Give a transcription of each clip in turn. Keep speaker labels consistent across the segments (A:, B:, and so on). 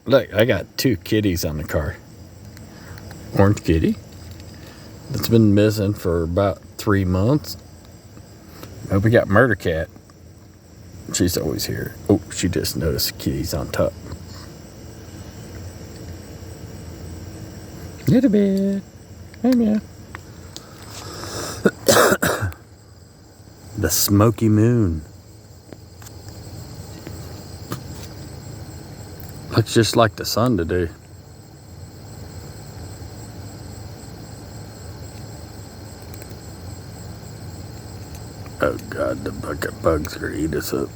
A: Look, I got 2 kitties on the car. Orange kitty that's been missing for about 3 months. And we got Murder Cat. She's always here. Oh, she just noticed kitties on top. Little bit. Hey, man. The smoky moon. Looks just like the sun today. Oh God, the bucket bugs are eat us up.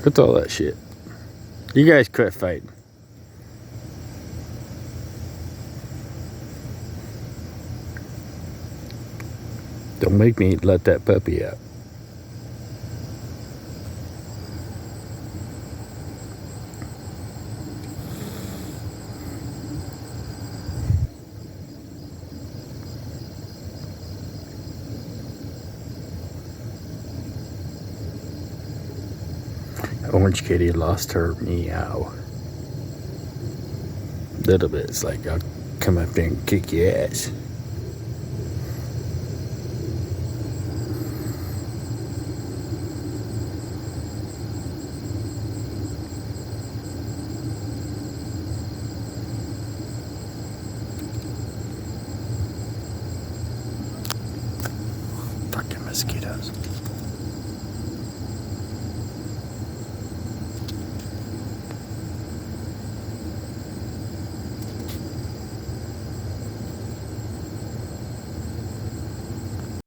A: What's all that shit? You guys quit fighting. Don't make me let that puppy out. Orange kitty lost her meow. Little bit. It's like, I'll come up there and kick your ass. Fucking mosquitoes.